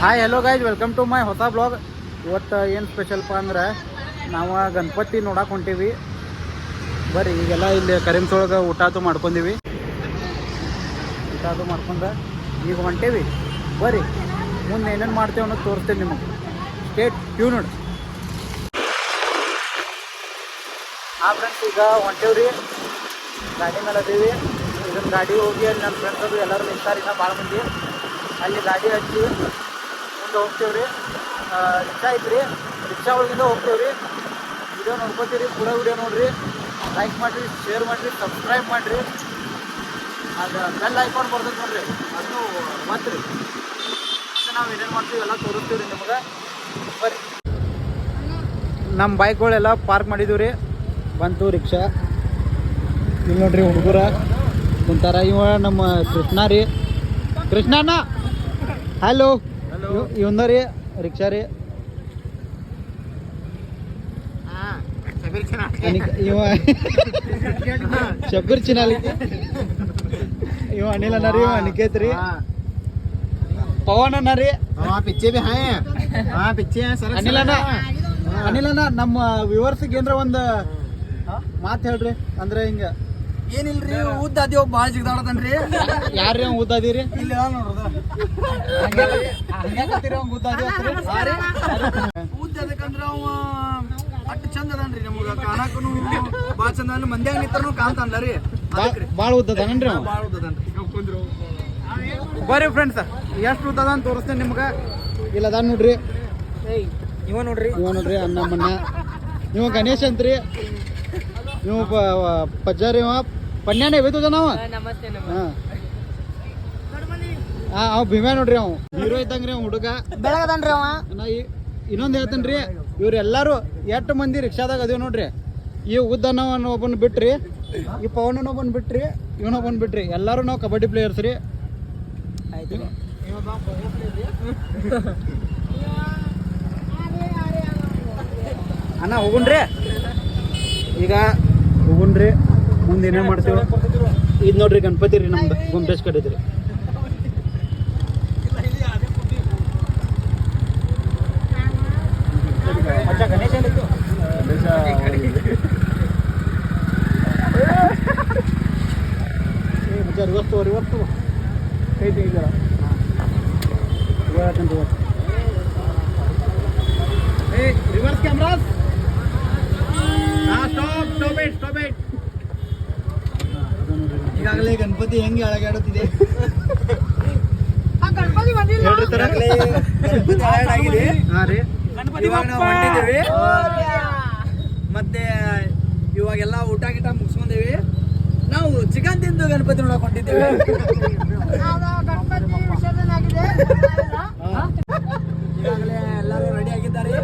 Hi hello guys, welcome to my ಹೊಸ blog. ಇವತ್ತು ಏನು ಸ್ಪೆಷಲ್ಪ ಅಂದ್ರೆ ನಾವು ಗಣಪತಿ ನೋಡಕ್ಕೆ ಹೊಂಟೀವಿ. ಬರ್ರಿ ಈಗೆಲ್ಲ ಇಲ್ಲಿ ಕರಿಮ್ಸೊಳಗೆ ಊಟ ಅದು ಮಾಡ್ಕೊಂಡೀವಿ. ಊಟ ಅದು ಮಾಡ್ಕೊಂಡು ಈಗ ಹೊಂಟೀವಿ. ಬರ್ರಿ ಮುಂದೆ ಏನೇನು ಮಾಡ್ತೇವೆ ಅನ್ನೋದು ತೋರಿಸ್ತೀನಿ ನಿಮಗೆ. State tuned. ಫ್ರೆಂಡ್ಸ್ ಈಗ ಹೊಂಟೇವ್ರಿ, ಗಾಡಿ ಮೇಲೆ ಅದೀವಿ. ಇದನ್ನು ಗಾಡಿ ಹೋಗಿ ಅಲ್ಲಿ ನನ್ನ ಫ್ರೆಂಡ್ಸ್ ಅದು ಎಲ್ಲರೂ ನಿಂತಾರೆ, ಇನ್ನೂ ಭಾಳ ಮಂದಿ. ಅಲ್ಲಿ ಗಾಡಿ ಹಚ್ಚಿ ಮುಂದೆ ಹೋಗ್ತೇವ್ರಿ. ರಿಕ್ಷಾ ಐತ್ರಿ, ರಿಕ್ಷಾ ಒಳಗಿಂದ ಹೋಗ್ತೇವ್ರಿ. ವಿಡಿಯೋ ನೋಡ್ಕೊತೀರಿ, ಪೂರ ವಿಡಿಯೋ ನೋಡಿರಿ, ಲೈಕ್ ಮಾಡಿರಿ, ಶೇರ್ ಮಾಡಿರಿ, ಸಬ್ಸ್ಕ್ರೈಬ್ ಮಾಡಿರಿ. ಅದು ಬೆಲ್ ಐಕಾನ್ ಬರ್ತೈತೆ ನೋಡಿರಿ, ಅದನ್ನು ಮಾತ್ರಿ. ನಾವು ಏನೇನು ಮಾಡ್ತೀವಿ ಎಲ್ಲ ತೋರಿಸ್ತೀವಿ ರೀ ನಿಮಗೆ. ಬರ್ರಿ, ನಮ್ಮ ಬೈಕ್ಗಳೆಲ್ಲ ಪಾರ್ಕ್ ಮಾಡಿದ್ದೀವಿ ರೀ. ಬಂತು ರಿಕ್ಷಾ. ಇಲ್ಲಿ ನೋಡ್ರಿ ಹುಡುಗರ ಕುಂತಾರ. ಇವ ನಮ್ಮ ಕೃಷ್ಣ ರೀ, ಕೃಷ್ಣಣ್ಣ. ಹಲೋ. ಇವಂದ ರೀ ರಿಕ್ಷಾ ರೀ. ಇವ ಶಬೀರ್ ಚಿನಾಲಿ. ಇವ ಅನಿಲ್ ಅಣ್ಣ ರೀ, ಇವ ಅನಿಕೇತ್ ರೀ, ಪವನ್ ಅಣ್ಣ ರೀ. ಅನಿಲ್ ಅಣ್ಣ, ಅನಿಲ್ ಅಣ್ಣ ನಮ್ಮ ವ್ಯೂವರ್ಸಿಗೆ ಏನ್ರ ಒಂದು ಮಾತು ಹೇಳ್ರಿ. ಅಂದ್ರೆ ಹಿಂಗ ಏನಿಲ್ರಿ, ಉದ್ದ ಅದಿ ಒಬ್ಬ ಭಾಳ ಜಿಗ್ದಾಡತನ್ರಿ. ಯಾರ್ರಿ ಅವ್ ಉದ್ದ ಅದೀರಿ? ಇಲ್ಲಿ ನೋಡ್ರದ ಉದ್ದ ಅದಕ್ಕಂದ್ರ ಅವ ಅಟ್ಟು ಚಂದ ಅದನ್ರಿ. ನಮಗ ಕಾಣಕನು ಭಾಳ ಚಂದ, ಮಂದ್ಯಾಗ ನಿಂತನು ಕಾಣ್ತಾನಲ್ಲ ರೀ. ಭಾಳ ಉದ್ದದನ್ರಿ ಅವ. ಭಾಳ ಉದ್ದದನ್ರಿ. ಬರ್ರಿ ಫ್ರೆಂಡ್ಸ್, ಎಷ್ಟು ಉದ್ದದ ಅಂತ ತೋರಿಸ್ತೇನೆ ನಿಮ್ಗೆ. ಇಲ್ಲ ಅದ ನೋಡ್ರಿ, ಇವ ನೋಡ್ರಿ, ಇವ ನೋಡ್ರಿ ಅಣ್ಣಮ್ಮಣ್ಣ. ಇವ ಗಣೇಶ್ ಅಂತ್ರಿ. ಇವ ಪಜ್ಜಾರಿ, ಇವ ಪನ್ಯಾನೇ ಬೇತದ ನಾವು. ಅವ್ ಭೀಮ್ಯಾ ನೋಡ್ರಿ, ಅವ್ ಹೀರೋ ಇದ್ದಂಗ್ರಿ. ಅವ್ ಹುಡುಗ ಬೆಳಗದನ್ರಿ ಅವ. ಇನ್ನೊಂದು ಹೇಳ್ತೇನ್ರಿ, ಇವ್ರೆಲ್ಲಾರು 8 ಮಂದಿ ರಿಕ್ಷಾದಾಗ ಅದೇವ್ ನೋಡ್ರಿ. ಈ ಉದ್ದನವನ್ನ ಒಬ್ಬನ್ ಬಿಟ್ರಿ, ಈ ಪವನನ ಒಬ್ಬನ್ ಬಿಟ್ರಿ, ಇವನೊಬ್ಬನ್ ಬಿಟ್ರಿ. ಎಲ್ಲಾರು ನಾವು ಕಬಡ್ಡಿ ಪ್ಲೇಯರ್ಸ್ ರೀ. ಆಯ್ತು, ಅಣ್ಣ ಹೋಗುಣ್ರಿ. ಈಗ ಹೋಗುಣ್ರಿ, ಮುಂದೆ ಏನೇನು ಮಾಡ್ತೀವಿ. ಇದು ನೋಡ್ರಿ ಗಣಪತಿ ರೀ, ನಮ್ದು ಗುಂಪೇಶ್ ಕಡಿದ್ರಿ. ಗಣೇಶ ರಿವರ್ಸ್ ಕೈ ತೆಗಿದಾರ. Reverse cameras. ಈಗಾಗಲೇ ಗಣಪತಿ ಹೆಂಗೆ ಅಳಗಾಡುತ್ತಿದೆ ಹೇಳ್ರಿ ತರ. ಗಣಪತಿ ಹಾಳಾಗಿದೆ. ಹಾ ರೀ, ಇವಾಗ ನಾವು ಹೊಂಟಿದ್ದೇವೆ. ಮತ್ತೆ ಇವಾಗೆಲ್ಲ ಊಟ ಗಿಟ ಮುಗಿಸ್ಕೊಂಡೇವಿ. ನಾವು ಚಿಕನ್ ತಿಂದು ಗಣಪತಿ ನೋಡಕ್ ಹೊಂಟಿದ್ದೇವೆ. ಈಗಾಗಲೇ ಎಲ್ಲರೂ ರೆಡಿ ಆಗಿದ್ದಾರೆ,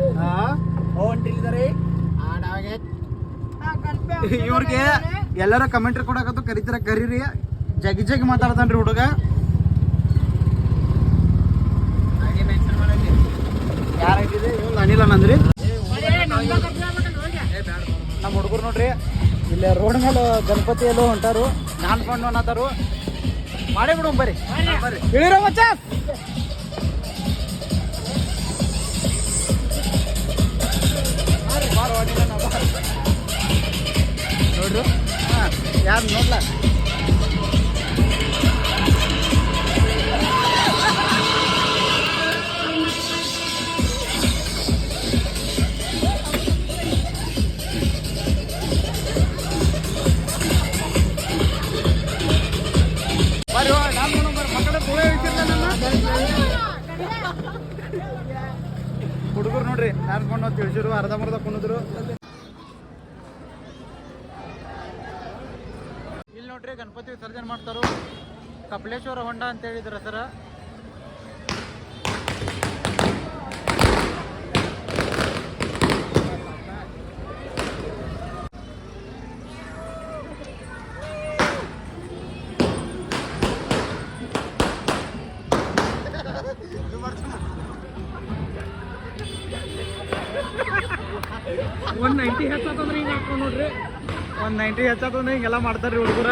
ಹೊಂಟಿದ್ದಾರೆ. ಇವ್ರಿಗೆ ಎಲ್ಲಾರ ಕಮೆಂಟ್ರಿ ಕೊಡಕತ್ತು ಕರಿತಾರ, ಕರೀರಿ. ಜಗಿ ಜಗಿ ಮಾತಾಡ್ತಾನ್ರಿ ಹುಡುಗ. ಯಾರಾಗಿದೆ? ಇವ್ನು ಅನಿಲ್ ಅನ್ನಂದ್ರಿ. ನಮ್ಮ ಹುಡುಗರು ನೋಡ್ರಿ, ಇಲ್ಲಿ ರೋಡ್ ಮೇಲೆ ಗಣಪತಿ ಎಲ್ಲೋ ಹೊಂಟಾರು. ನಾನು ಕೊಂಡು ಅನ್ನತಾರು. ಮಾಡೇ ಬಿಡು, ಬರ್ರಿ ಇಳಿರೋ ಮಚ್ಚ. ನೋಡ್ರು, ಹಾಂ ಯಾರು ನೋಡ್ಲ. ಹುಡುಗರು ನೋಡ್ರಿ, ನಾನು ಕೊಂಡು ತಿಳಿಸಿರು, ಅರ್ಧಂಬರ್ಧ ಕುಣಿದ್ರು. ಇಲ್ಲಿ ನೋಡ್ರಿ ಗಣಪತಿ ವಿಸರ್ಜನೆ ಮಾಡ್ತಾರು. ಕಪಿಲೇಶ್ವರ ಹೊಂಡ ಅಂತ ಹೇಳಿದ್ರ ಸರ. $190 ಹೆಚ್ಚಾತಂದ್ರೆ ಹಿಂಗೆ ಹಾಕೊಂಡು ನೋಡ್ರಿ. 190 ಹೆಚ್ಚಾತಂದ್ರೆ ಹಿಂಗೆಲ್ಲ ಮಾಡ್ತಾರೆ ರೀ ಹುಡುಗರ.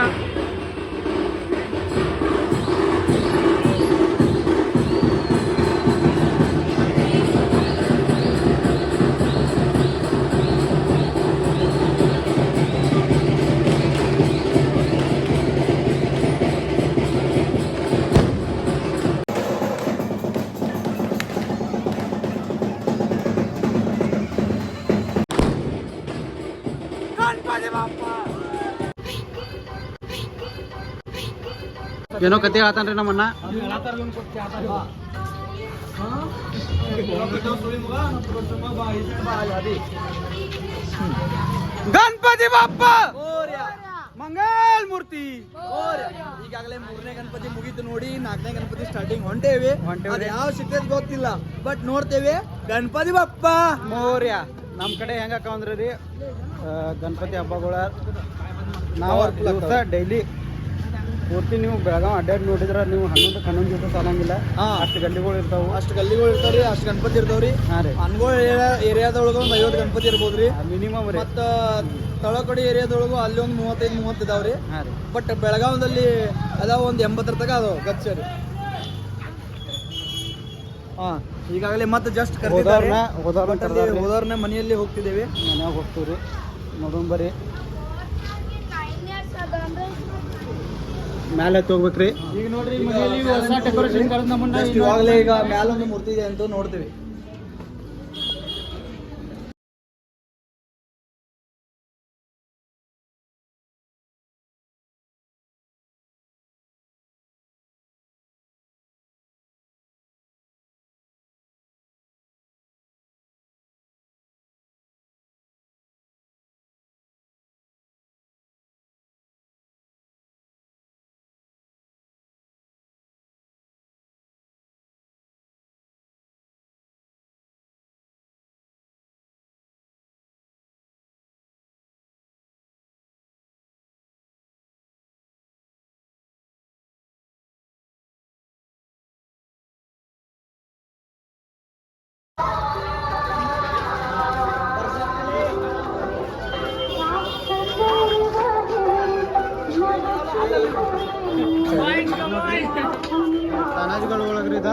ಏನೋ ಕತೆ ಹೇಳ್ತಾನ್ರಿ ನಮ್ಮಣ್ಣ. ಗಣಪತಿ ಬಾಪ್ಪ ಮಂಗಲ್ ಮೂರ್ತಿ. ಈಗಾಗಲೇ 3ನೇ ಗಣಪತಿ ಮುಗೀತು ನೋಡಿ, 4ನೇ ಗಣಪತಿ ಸ್ಟಾರ್ಟಿಂಗ್ ಹೊಂಟೇವಿ. ಅದು ಯಾವ ಸಿಗ್ತದ ಗೊತ್ತಿಲ್ಲ, ಬಟ್ ನೋಡ್ತೇವೆ. ಗಣಪತಿ ಬಪ್ಪ ಮೋರ್ಯ. ನಮ್ಮ ಕಡೆ ಹೆಂಗ ಅಂದ್ರಿ ಗಣಪತಿ ಹಬ್ಬಗಳ ನಾವು ದಿವಸ ಡೈಲಿ ಪೂರ್ತಿ ನೀವು ಬೆಳಗಾವ್ ಅಡ್ಡಾಡಿ ನೋಡಿದ್ರೆ ನೀವು 11 ದಿವಸ ಸಾಲಂಗಿಲ್ಲ. ಅಷ್ಟು ಗಲ್ಲಿಗಳು ಇರ್ತಾವೆ, ಅಷ್ಟು ಗಣಪತಿ ಇರ್ತಾವ್ರಿ. ಹಾಂ ರೀ. ಅನ್ಗೋಳ ಏರಿಯಾದೊಳಗ ಒಂದು 50 ಗಣಪತಿ ಇರ್ಬೋದ್ರಿ ಮಿನಿಮಮ್ ರೀ. ಮತ್ತು ತಳಕೊಡಿ ಏರಿಯಾದೊಳಗು ಅಲ್ಲಿ ಒಂದು 35-30 ಇದಾವ್ರಿ. ಹಾಂ ರೀ. ಬಟ್ ಬೆಳಗಾವದಲ್ಲಿ ಅದಾವ ಒಂದು 80 ತನಕ ಅದಾವ ಗಚ್ಚ ರೀ. ಈಗಾಗಲೇ ಮತ್ತೆ ಜಸ್ಟ್ ಹೋದವ್ರನ್ನ ಮನೆಯಲ್ಲಿ ಹೋಗ್ತಿದ್ದೇವೆ. ಮನ್ಯಾಗ ಹೋಗ್ತೀವಿ ರೀ, ನೋಡೋಣ ಬರ್ರಿ. ಮ್ಯಾಲೆ ಹತ್ತಿ ಹೋಗ್ಬೇಕ್ರಿ. ಈಗ ನೋಡ್ರಿ ಮನೆಯಲ್ಲಿ ಹೊಸ ಡೆಕೋರೇಷನ್ ಇವಾಗಲೇ ಈಗ ಮ್ಯಾಲೊಂದು ಮೂರ್ತಿ ಇದೆ ಅಂತ ನೋಡ್ತೀವಿ. ತಾನಾಜಿಗಳು ಒಳಗ್ರಿ ಇದ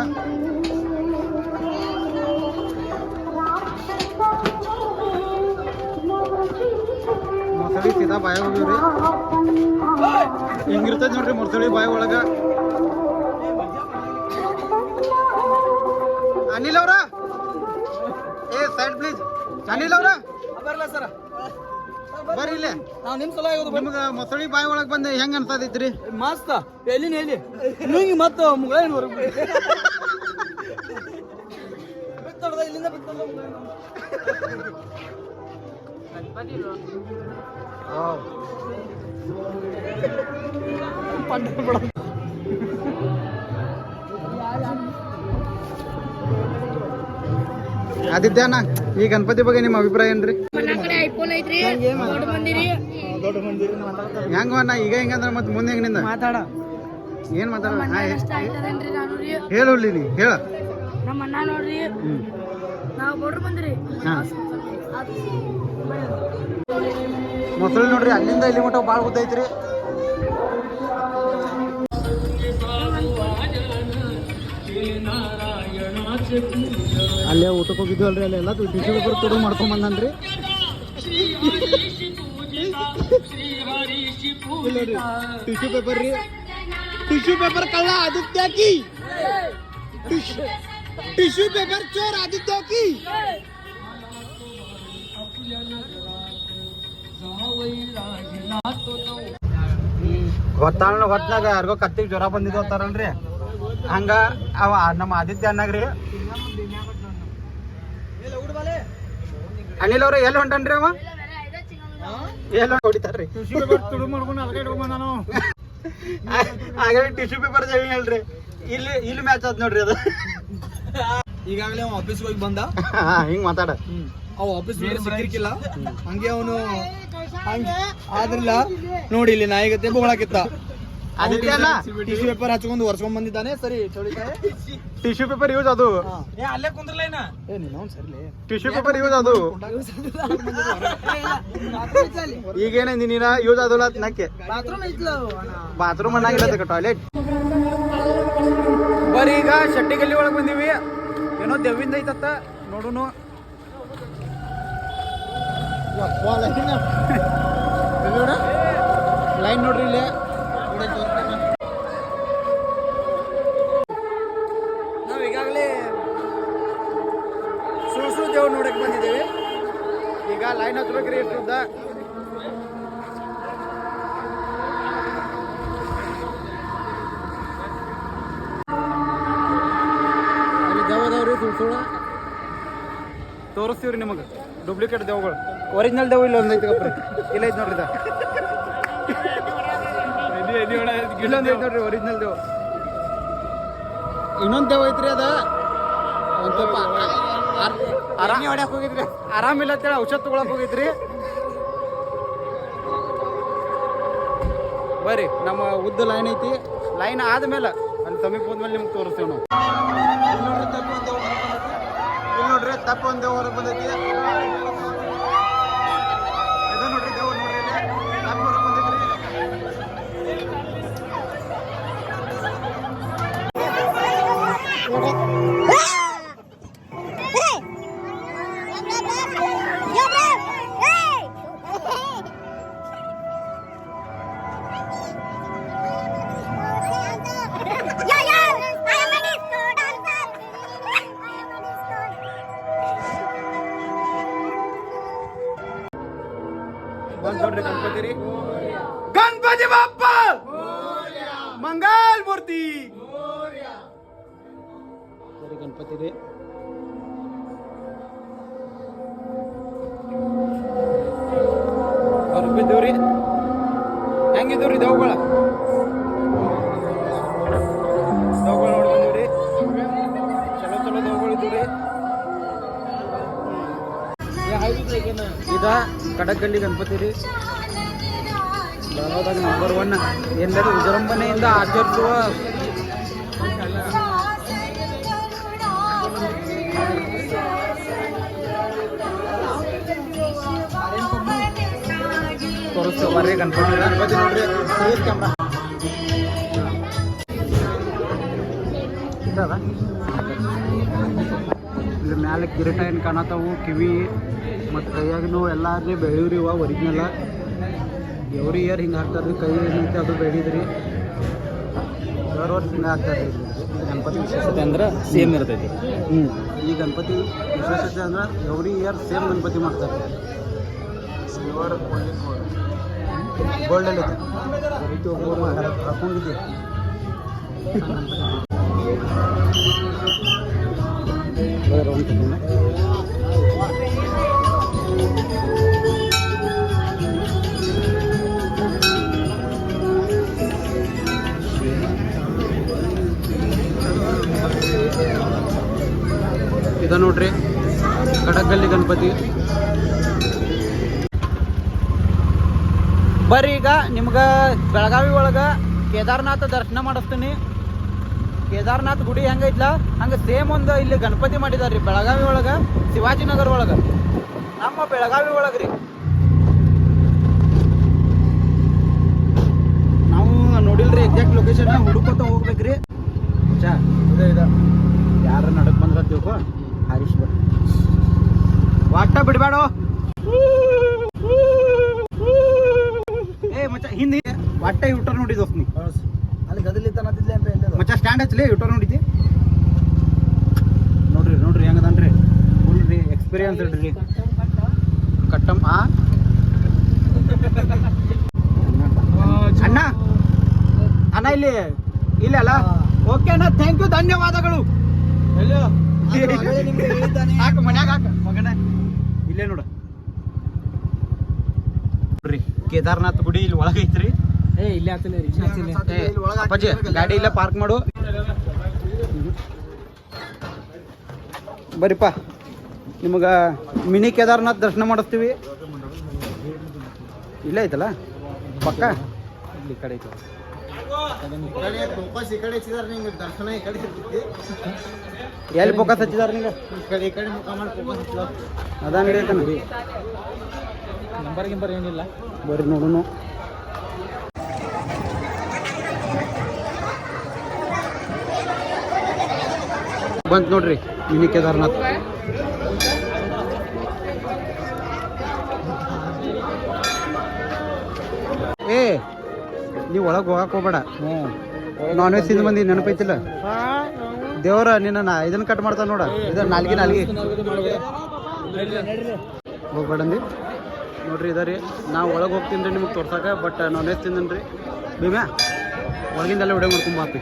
ಮೊಸಳಿ ಸೀದಾ ಬಾಯ ಹೋಗಿವ್ರಿ. ಹಿಂಗಿರ್ತೈತಿ ನೋಡ್ರಿ ಮೊಸಳಿ ಬಾಯ ಒಳಗ. ಅನಿಲ್ ಅವ್ರ ಸೈಡ್ ಪ್ಲೀಸ್. ಅನಿಲ್ ಅವ್ರ ಬರಲ್ಲ ಸರ, ಬರ್ರಿ ಇಲ್ಲೇ. ನಿಮ್ ಸಲ ನಿಮ್ಗ ಮೊಸಳಿ ಬಾಯಿ ಒಳಗ್ ಬಂದು ಹೆಂಗ ಅನ್ಸತೈತ್ರಿ? ಮಸ್ತ್. ಎಲ್ಲಿ ಹಿಂಗೆ ಮತ್ತೆ ಮುಗಳೇನು ಇಲ್ಲಿಂದ ಆದಿತ್ಯ ಅಣ್ಣ, ಈ ಗಣಪತಿ ಬಗ್ಗೆ ನಿಮ್ಮ ಅಭಿಪ್ರಾಯ ಏನ್ರಿ? ಹೆಂಗ ಅಣ್ಣ ಈಗ ಹೆಂಗಂದ್ರ ಮತ್ತೆ ಮುಂದೆ ಹೆಂಗಿಂದ ಮಾತಾಡ ಏನ್ ಮಾತಾಡ? ಹೇಳಿ ನೀ ಹೇಳ. ನಮ್ಮ ಅಣ್ಣ ನೋಡ್ರಿ, ನಾವು ಬಡ್ರು ಬಂದ್ರಿ. ಮೊಸಳಿ ನೋಡ್ರಿ ಅಲ್ಲಿಂದ ಇಲ್ಲಿ ಮಟ್ಟ ಭಾಳ ಗೊತ್ತೈತ್ರಿ. ಅಲ್ಲೇ ಊಟಕ್ಕೆ ಹೋಗಿದ್ವಿ ಅಲ್ರಿ, ಅಲ್ಲೆಲ್ಲ ಟಿಶ್ಯೂ ಪೇಪರ್ ತುಡು ಮಾಡ್ಕೊಂಡ್ ಬಂದನ್ರಿ. ಟಿಶ್ಯೂ ಪೇಪರ್ ರೀ, ಟಿಶ್ಯೂ ಪೇಪರ್ ಕಳ್ಳ ಆದಿತ್ಯ ಕಿ, ಟಿಶ್ಯೂ ಪೇಪರ್ ಚೋರ್ ಆದಿತ್ಯ ಕಿ. ಹೊತ್ನಾಗ ಯಾರಿಗೋ ಕತ್ತಿಗೆ ಜ್ವರ ಬಂದಿದ್ದು ಅಂತಾರಲ್ರಿ, ಹಂಗ ಅವ ನಮ್ಮ ಆದಿತ್ಯ ಅನ್ನಾಗ್ರಿ. ಅನಿಲ್ ಅವ್ರ ಎಲ್ಲಿ ಹೊಂಟನ್ರಿ ಅವ? ಎಲ್ಲ ಹೊಡಿತಾರ್ರಿ ಹಾಗಾಗಿ ಟಿಶ್ಯೂ ಪೇಪರ್ ಹೇಳ್ರಿ. ಇಲ್ಲಿ ಮ್ಯಾಚ್ ಆತ್ ನೋಡ್ರಿ ಅದು. ಈಗಾಗಲೇ ಅವ ಆಫೀಸ್ಗೆ ಹೋಗಿ ಬಂದ. ಹಿಂಗ್ ಮಾತಾಡ. ಅವ ಆಫೀಸ್ ಸಿಕ್ಕಿರ್ಕಿಲ್ಲ, ಹಂಗೆ ಅವನು ಆದ್ರಿಲ್ಲ ನೋಡಿ ಇಲ್ಲಿ ನಾಯಿಗತ್ತೆ ಬೋಳಾಕಿತ್ತ. ಆದಿತ್ಯ ಅಲ್ಲ, ಟಿಶ್ಯೂ ಪೇಪರ್ ಹಚ್ಕೊಂಡು ಒರ್ಸ್ಕೊಂಡ್ ಬಂದಿದ್ದಾನೆ. ಸರಿ ಟಿಶ್ಯೂ ಪೇಪರ್ ಯೂಸ್ ಅದು, ಅಲ್ಲೇ ಕುಂದ್ರಲ್ಲ ಟಿಶ್ಯೂ ಪೇಪರ್ ಯೂಸ್ ಅದು. ಈಗೇನ ನೀನ ಯೂಸ್ ಆದಲ್ಲ ನಕ್ಕೆ ಬಾತ್ರೂಮ್ ಅನ್ನಾಗಿಲ್ಲ ಟಾಯ್ಲೆಟ್. ಬರೀ ಈಗ ಶೆಟ್ಟಿಗಲ್ಲಿ ಒಳಗೆ ಬಂದೀವಿ. ಏನೋ ದೆವ್ವಿಂದ ಐತತ್ತ ನೋಡುನು. ಲೈನ್ ನೋಡ್ರಿ ಇಲ್ಲೇ. ನಾವು ಈಗಾಗಲೇ ಸುಳ್ಸು ದೇವ್ ನೋಡಕ್ ಬಂದಿದ್ದೇವೆ. ಈಗ ಲೈನ್ ಹಚ್ಬೇಕ್ರಿ ಇಷ್ಟುದ್ದ. ಅದಾವ್ರಿ ಸುಳ್ಳ ತೋರಿಸ್ತೀವ್ರಿ ನಿಮಗೆ ಡೂಪ್ಲಿಕೇಟ್ ದೇವುಗಳು ಒರಿಜಿನಲ್ ದೇವು ಇಲ್ಲ ಒಂದೈತಿ ಕಪ್ರಿ ಇಲ್ಲ ಐತೆ ನೋಡ್ರಿ ಇಲ್ಲೊಂದು ಐತೆ ನೋಡ್ರಿ ಒರಿಜಿನಲ್ ದೇವು ಇನ್ನೊಂದು ದೇವ್ ಐತ್ರಿ ಅದ ಒಂದು ಸ್ವಲ್ಪ ಹೊಡ್ಯಾಕ್ ಹೋಗಿದ್ರಿ ಆರಾಮಿಲ್ಲ ಅಂತೇಳಿ ಔಷಧ ತಗೊಳಕ್ ಹೋಗಿದ್ರಿ ಬರ್ರಿ ನಮ್ಮ ಉದ್ದ ಲೈನ್ ಐತಿ ಲೈನ್ ಆದ್ಮೇಲೆ ಅಲ್ಲಿ ಸಮೀಪ ಹೋದ್ಮೇಲೆ ನಿಮ್ಗೆ ತೋರಿಸ್ತೇವೆ ನಾವು ಇಲ್ಲಿ ನೋಡ್ರಿ ತಪ್ಪ ಒಂದು ದೇವ್ ಹೊರಗೆ ಬಂದೈತಿ ಇದು ನೋಡ್ರಿ ದೇವ್ ನೋಡ್ರಿ ಇಲ್ಲಿ ತಪ್ಪ ಹೊರಗೆ ಬಂದೈತ್ರಿ ಬಂದ್ ನೋಡ್ರಿ ಗಣಪತಿ ರೀ ಗಣಪತಿ ಬಾಪ್ಪ ಮಂಗಲ್ ಮೂರ್ತಿ ಸರಿ ಗಣಪತಿ ರೀ ದೇವ್ರಿ ಹೆಂಗಿದ್ದೀವ್ರಿ ದೇವುಗಳ ದೇವುಗಳು ನೋಡಿ ಬಂದಿವ್ರಿ ಚಲೋ ಚಲೋ ದೇವುಗಳು ಇದ್ದೀವ್ರಿ ಈಗ ಕಡಗಲ್ಲಿ ಗಣಪತಿ ರೀ ಬೆಳಗಾವದಾಗ ನಂಬರ್ 1 ಎಲ್ಲರೂ ವಿಜೃಂಭಣೆಯಿಂದ ಆಚರಿಸುವ ತೋರಿಸ್ತೇವೆ ಬರ್ರಿ ಗಣಪತಿ ನೋಡ್ರಿ ಕ್ಯಾಮ್ರಾ ಇಲ್ಲಿ ಮ್ಯಾಲೆ ಕಿರೀಟ ಏನು ಕಾಣತಾವು ಕಿವಿ ಮತ್ತು ಕೈಯಾಗನು ಎಲ್ಲ ರೀ ಬೆಳೀವ್ರಿ ಇವ ಒರಿಜಿನಲ್ಲ ಎವ್ರಿ ಇಯರ್ ಹಿಂಗೆ ಹಾಕ್ತಾರೆ ಕೈ ಏನೈತೆ ಅದು ಬೆಳೀದ್ರಿ ವರ್ಷ ಹಿಂಗೆ ಹಾಕ್ತಾರೆ ಗಣಪತಿ ವಿಶೇಷತೆ ಅಂದ್ರೆ ಸೇಮ್ ಇರ್ತೈತಿ ಈ ಗಣಪತಿ ವಿಶೇಷತೆ ಅಂದ್ರೆ ಎವ್ರಿ ಇಯರ್ ಸೇಮ್ ಗಣಪತಿ ಮಾಡ್ತಾರೆ ಸಿಲ್ವರ್ ಗೋಲ್ಡಲ್ಲಿ ಐತೆ ರೀತಿ ಒಬ್ಬರು ಹಾಕೊಂಡಿದ್ದೆ ಇದ ನೋಡ್ರಿ ಕಡಗಲ್ಲಿ ಗಣಪತಿ ಬರ್ರಿ ಈಗ ನಿಮ್ಗೆ ಬೆಳಗಾವಿ ಒಳಗೆ ಕೇದಾರನಾಥ ದರ್ಶನ ಮಾಡಿಸ್ತೀನಿ ಕೇದಾರನಾಥ್ ಗುಡಿ ಹೆಂಗೈತ್ಲ ಹಂಗೆ ಸೇಮ್ ಒಂದು ಇಲ್ಲಿ ಗಣಪತಿ ಮಾಡಿದಾರ್ರಿ ಬೆಳಗಾವಿ ಒಳಗೆ ಶಿವಾಜಿನಗರ ಒಳಗೆ ನಮ್ಮ ಬೆಳಗಾವಿ ಒಳಗೆ ರೀ ನಾವು ನೋಡಿಲ್ರಿ ಎಕ್ಸಾಕ್ಟ್ ಲೊಕೇಶನ್ ಹುಡುಕೋತ ಹೋಗ್ಬೇಕ್ರಿ ಚಾ ಇದೆ ಯಾರ ನಡಕ್ ಬಂದ್ರ ತಿಳ್ಕೊ ಹರೀಶ್ ಬರ್ ವಾಟ ಬಿಡ್ಬೇಡ ಏ ಮಚ್ಚ ಹಿಂದೆ ವಾಟ ಯೂಟರ್ ನೋಡಿ ದೋಸ್ತ್ ನೀ ಅಲ್ಲಿ ಗದಲಿ ತನದಿಲ್ಲ ಅಂತ ಮಚ್ಚ ಸ್ಟ್ಯಾಂಡ್ ಹಚ್ಚಲಿ ಯೂಟರ್ ನೋಡಿದ್ದಿ ನೋಡ್ರಿ ಹೆಂಗದನ್ರಿ ಫುಲ್ ರೀ ಎಕ್ಸ್ಪೀರಿಯನ್ಸ್ ಇಡ್ರಿ ಕಟ್ಟಮ್ ಅಣ್ಣ ಅಣ್ಣ ಇಲ್ಲಿ ಅಲ್ಲ ಓಕೆ ಅಣ್ಣ ಥ್ಯಾಂಕ್ ಯು ಧನ್ಯವಾದಗಳು ಹಾಕ ಮನ್ಯಾಗ ಹಾಕ ಮಗನ ಇಲ್ಲೇ ನೋಡ್ರಿ ಕೇದಾರ್ನಾಥ್ ಗುಡಿ ಇಲ್ಲಿ ಒಳಗೈತ್ರಿ ಇಲ್ಲೇ ಅಪ್ಪಾಜಿ ಗಾಡಿ ಇಲ್ಲೇ ಪಾರ್ಕ್ ಮಾಡು ಬರಿಪ್ಪ ನಿಮಗೆ ಮಿನಿ ಕೇದಾರ್ನಾಥ್ ದರ್ಶನ ಮಾಡಿಸ್ತೀವಿ ಇಲ್ಲೇ ಐತಲ್ಲ ಪಕ್ಕ ಇಲ್ಲಿ ಕಡೆ ಐತೆ ದರ್ಶನ ಈ ಕಡೆ ಎಲ್ಲಿ ಫೋಕಸ್ ಹಚ್ಚಿದಾರ ನಿಂಗೆ ಈ ಕಡೆ ಮುಖ ಮಾಡಿ ಅದ ನಡೀತಾನೆ ನಂಬರ್ ಏನಿಲ್ಲ ಬರ್ರಿ ನೋಡುನು ಬಂತು ನೋಡ್ರಿ ಮಿನಿ ಕೇದಾರ್ನಾಥ್ ಏ ನೀವು ಒಳಗೆ ಹೋಗಕ್ಕೆ ಹೋಗ್ಬೇಡ ನಾನ್ ವೆಜ್ ತಿಂದು ಬಂದಿ ನೆನಪೈತಿಲ್ಲ ದೇವ್ರ ನಿನ್ನ ಇದನ್ನ ಕಟ್ ಮಾಡ್ತಾನ ನೋಡ ಇದ ನಾಲ್ಗಿ ಹೋಗ್ಬೇಡಂದಿ ನೋಡ್ರಿ ಇದಾರಿ ನಾವು ಒಳಗೆ ಹೋಗ್ತೀನಿ ರೀ ನಿಮಗೆ ತೋರ್ಸಾಕ ಬಟ್ ನಾನ್ ವೆಜ್ ತಿಂದನ್ ರೀ ಭೀಮ್ಯಾ ಒಳಗಿಂದೆಲ್ಲ ವಿಡಿಯೋ ಮಾಡ್ಕೊಂಬಾಪಿ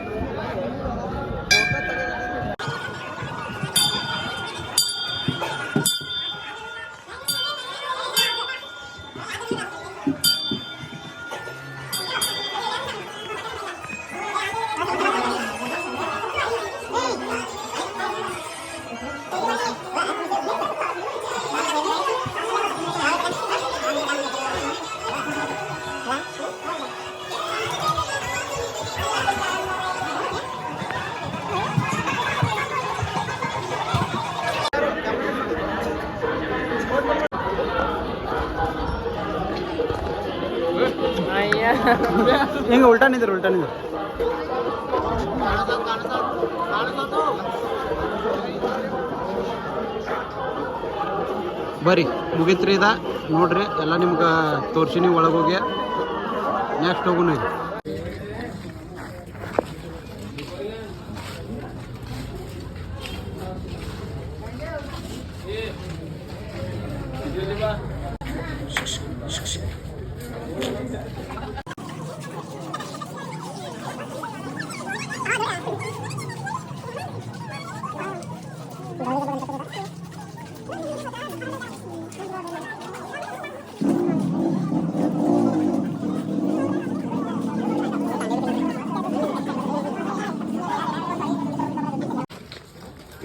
ಹಿಂಗೆ ಉಲ್ಟಾ ನಿಂದ್ರು ಬರ್ರಿ ಮುಗಿತ್ರಿ ಇದ ನೋಡ್ರಿ ಎಲ್ಲ ನಿಮ್ಗೆ ತೋರ್ಸಿನಿ ಒಳಗೆ ಹೋಗಿ ನೆಕ್ಸ್ಟ್ ಹೋಗೋಣ ಇದು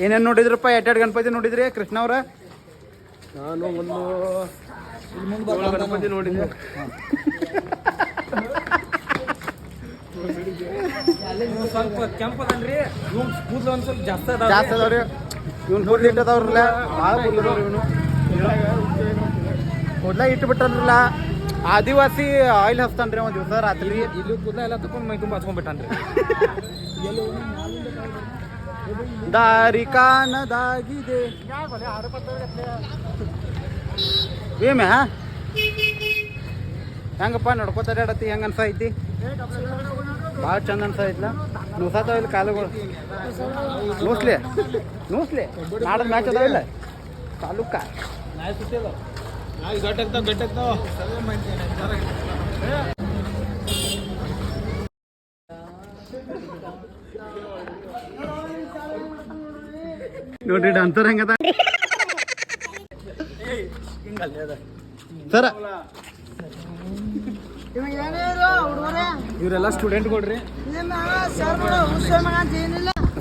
ಏನೇನು ನೋಡಿದ್ರಪ್ಪ ಎರ್ಡೆರಡು ಗಣಪತಿ ನೋಡಿದ್ರಿ ಕೃಷ್ಣ ಅವ್ರ ನಾನು ಒಂದು ಗಣಪತಿ ನೋಡಿದ್ದೆ ಸ್ವಲ್ಪ ಕೆಂಪದನ್ರಿ ಕೂದಲು ಒಂದು ಸ್ವಲ್ಪ ಜಾಸ್ತಿ ಅದಾವ್ರಿ ಇವ್ನು ಕೂದಲು ಇಟ್ಟದವ್ರಲ್ಲ ಭಾಳ ಕೂದಲವ್ರಿ ಇವನು ಕೂದಲ ಇಟ್ಬಿಟ್ರಲ್ಲ ಆದಿವಾಸಿ ಆಯಿಲ್ ಹಚ್ತಾನ್ರಿ ಒಂದು ದಿವಸ ರಾತ್ರಿ ಇಲ್ಲಿ ಕೂದಲ ಎಲ್ಲ ತಗೊಂಡು ಮೈ ತುಂಬ ಹಚ್ಕೊಂಡ್ಬಿಟ್ಟಾನ್ರಿ ದಾರಿ ಕಾಣದಾಗಿದೆ ಏಮೆ ಹೆಂಗಪ್ಪ ನಡ್ಕೋತಾಡತಿ ಹೆಂಗ ಅನ್ಸೈತಿ ಭಾಳ ಚಂದ ಅನ್ಸೈತ್ಲ ನುಸಾತಾವ ಇಲ್ಲಿ ಕಾಲುಗಳು ನೂಸ್ಲಿ ನಾಡದ ಮ್ಯಾಚ್ ಅದಾವಿಲ್ಲ ತಾಲೂಕ ನೋಡ್ರಿ ಡಾನ್ಸರ್ ಹೆಂಗದ ಸರ ಇವರೆಲ್ಲ ಸ್ಟೂಡೆಂಟ್ ಕೊಡ್ರಿ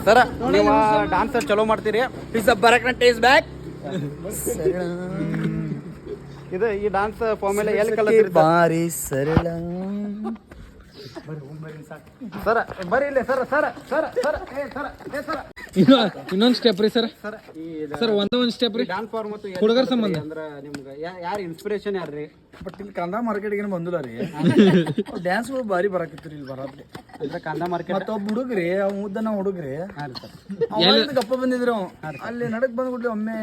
ಸರ ನೀವು ಡಾನ್ಸರ್ ಚಲೋ ಮಾಡ್ತೀರಿ ಪ್ಲೀಸ್ ಭರತನಾಟ್ಯ ಇಸ್ ಬ್ಯಾಕ್ ಇದು ಈ ಡಾನ್ಸ್ ಫಾರ್ಮ್ ಎಲ್ಲ ಎಲ್ಲಿ ಕಲಿತೀರಿ ಬಾರಿ ಸರಳ ಸರ ಬರ್ರಿ ಇಲ್ಲಿ ಸರ ಸರ ಸರ ಸರ ಏ ಸರ ಏ ಸರ ಇನ್ನೊಂದು ಸ್ಟೆಪ್ ರೀ ಸರ್ ಸರ ಈ ಸರ್ ಒಂದು ಸ್ಟೆಪ್ ರೀ ಡಾನ್ಸ್ ಫಾರ್ಮ್ ಮತ್ತು ಹುಡುಗರ ಸಂಬಂಧ ಅಂದ್ರೆ ನಿಮ್ಗೆ ಯಾರು ಇನ್ಸ್ಪಿರೇಷನ್ ಯಾರ್ರಿ ಬಟ್ ಇಲ್ಲಿ ಕಂದ ಮಾರ್ಕೆಟ್ಗೆ ಏನು ಬಂದಿಲ್ಲ ರೀ ಡ್ಯಾನ್ಸ್ಗಳು ಭಾರಿ ಬರಾಕತ್ತೀರಿ ಇಲ್ಲಿ ಬರಾತ್ರಿ ಅಂದ್ರೆ ಕಾಂದ ಮಾರ್ಕೆಟ್ ಮತ್ತೊಬ್ಬ ಹುಡುಗ್ರಿ ಅವ್ ಮುದ್ದನ ಹುಡುಗ್ರಿ ಹಾಂ ಸರ್ ಅವಾಗಿಂದ ಗಪ್ಪ ಬಂದಿದ್ರು ಅಲ್ಲಿ ನಡಕ್ ಬಂದ್ಬಿಟ್ಲಿ ಒಮ್ಮೆ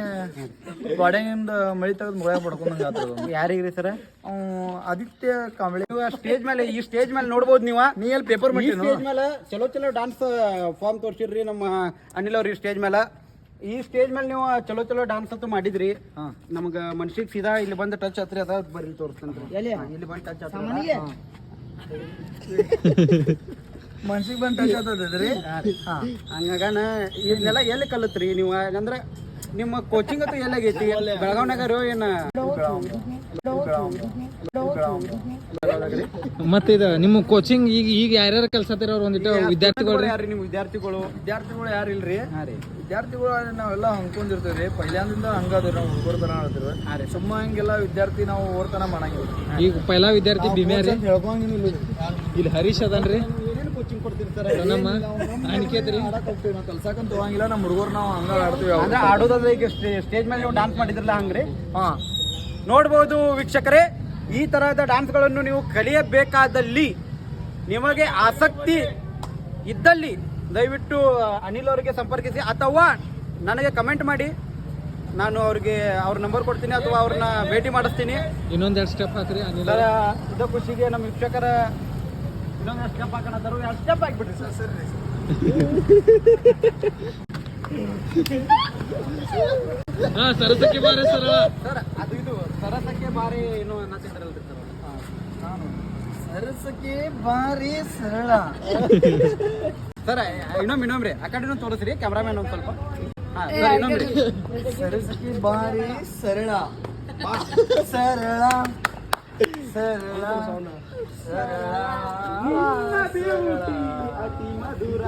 ಬಾಡ್ಯಾಗಿಂದ ಮಳಿ ತೆಗೆದು ಮುಗ ಪಡ್ಕೊಂಡಂಗ ಆತದ ಯಾರಿಗ್ರಿ ಸರ ಅವ್ ಆದಿತ್ಯ ಕಾಂಬಳಿ ಸ್ಟೇಜ್ ಮೇಲೆ ಈ ಸ್ಟೇಜ್ ಮೇಲೆ ನೋಡ್ಬೋದು ನೀವು ನೀ ಎಲ್ಲಿ ಪೇಪರ್ ಈ ಮಾಡಿ ಸ್ಟೇಜ್ ಮೇಲೆ ಚಲೋ ಚಲೋ ಡಾನ್ಸ್ ಫಾರ್ಮ್ ತೋರಿಸಿರ್ರಿ ನಮ್ಮ ಅನಿಲ್ ಅವ್ರಿ ಸ್ಟೇಜ್ ಮೇಲೆ ಈ ಸ್ಟೇಜ್ ಮೇಲೆ ನೀವು ಚಲೋ ಚಲೋ ಡಾನ್ಸ್ ಅಂತೂ ಮಾಡಿದ್ರಿ ನಮ್ಗೆ ಮನ್ಸಿಗೆ ಸೀದಾ ಇಲ್ಲಿ ಬಂದು ಟಚ್ ಹತ್ರಿ ಅದ ಬರ್ರಿ ತೋರಿಸ್ತೇನೆ ಇಲ್ಲಿ ಬಂದು ಟಚ್ ಹತ್ರ ಮನ್ಸಿಗೆ ಬಂದು ಟಚ್ ಆಗ್ತದ್ರಿ ಹಂಗಾಗನ ಇದನ್ನೆಲ್ಲ ಎಲ್ಲಿ ಕಲತ್ರಿ ನೀವು ಅಂದ್ರೆ ನಿಮ್ಮ ಕೋಚಿಂಗ್ ಅಂತೂ ಎಲ್ಲಾಗೈತಿ ಬೆಳಗಾವ್ನಾಗ ಏನ ಮತ್ತೆ ಇದು ನಿಮ್ಮ ಕೋಚಿಂಗ್ ಈಗ ಯಾರ್ಯಾರು ಕಲ್ಸತ್ತೀರ ಅವ್ರು ಒಂದಿಟ್ಟು ವಿದ್ಯಾರ್ಥಿಗಳು ಯಾರ್ರಿ ನಿಮ್ಮ ವಿದ್ಯಾರ್ಥಿಗಳು ಯಾರು ಇಲ್ರಿ ವಿದ್ಯಾರ್ಥಿಗಳು ನಾವೆಲ್ಲ ಹಂಚ್ಕೊಂಡಿರ್ತೇವ್ರಿ ಪೈಲಾಂದಿಂದ ಹಂಗದ್ರಿ ನಾವು ಹುಡುಗರು ತರ ಆಡ್ತೀವಿ ಸುಮ್ಮ ಹಿಂಗೆಲ್ಲ ವಿದ್ಯಾರ್ಥಿ ನಾವು ಓರ್ತನ ಮಾಡಂಗಿಲ್ಲ ಈಗ ಪೈಲಾ ವಿದ್ಯಾರ್ಥಿ ಬಿಮ್ಯಾರಿ ಹೇಳ್ಕೊಂಗಿಲ್ಲ ಇಲ್ಲಿ ಹರೀಶ್ ಅದನ್ರಿ ಏನೇನು ಕೋಚಿಂಗ್ ಕೊಡ್ತೀರಿ ಸರ್ ನಮ್ಮ ಅನಿಕೇತ್ ರೀ ನಾವು ಕಲ್ಸಾಕಂತ ಹೋಗಂಗಿಲ್ಲ ನಮ್ಮ ಹುಡುಗರು ನಾವು ಹಂಗ ಆಡ್ತೀವಿ ಅಂದ್ರೆ ಆಡೋದಾದ್ರೆ ಈಗ ಸ್ಟೇಜ್ ಮೇಲೆ ನೀವು ಡಾನ್ಸ್ ಮಾಡಿದ್ರಲ್ಲ ಹಂಗ್ರಿ ನೋಡ್ಬೋದು ವೀಕ್ಷಕರೇ ಈ ತರಹದ ಡಾನ್ಸ್ಗಳನ್ನು ನೀವು ಕಲಿಯಬೇಕಾದಲ್ಲಿ ನಿಮಗೆ ಆಸಕ್ತಿ ಇದ್ದಲ್ಲಿ ದಯವಿಟ್ಟು ಅನಿಲ್ ಅವರಿಗೆ ಸಂಪರ್ಕಿಸಿ ಅಥವಾ ನನಗೆ ಕಮೆಂಟ್ ಮಾಡಿ ನಾನು ಅವ್ರಿಗೆ ಅವ್ರ ನಂಬರ್ ಕೊಡ್ತೀನಿ ಅಥವಾ ಅವ್ರನ್ನ ಭೇಟಿ ಮಾಡಿಸ್ತೀನಿ ಇನ್ನೊಂದೆರಡು ಸ್ಟೆಪ್ ಹಾಕ್ರಿ ಸರ್ ಇದ ಖುಷಿಗೆ ನಮ್ಮ ವೀಕ್ಷಕರ ಇನ್ನೊಂದು ಸ್ಟೆಪ್ ಹಾಕೋಣರು 2 ಸ್ಟೆಪ್ ಹಾಕ್ಬಿಟ್ರಿ ಸರ್ ಸರ್ ಸರಸಕ್ಕೆ ಬಾರೆ ಸರ್ ಸರ್ ಅದು ಇದು ಸರಸಕ್ಕೆ ಬಾರಿ ಏನು ಅನ್ನತ್ತಿದ್ರಲ್ರಿ ಸರ್ ಸರಸಕ್ಕೆ ಬಾರಿ ಸರಳ ಸರ್ ಇನ್ನೊಮ್ರಿ ಆ ಕಡೆನೂ ತೋರಿಸ್ರಿ ಕ್ಯಾಮ್ರಾಮ್ಯಾನ್ ಒಂದು ಸ್ವಲ್ಪ ಇನ್ನೊಮ್ರಿ ಸರಸಕ್ಕೆ ಬಾರಿ ಸರಳ ಸರಳ ಸರಳ ಸರಳ ಅತಿ ಮಧುರ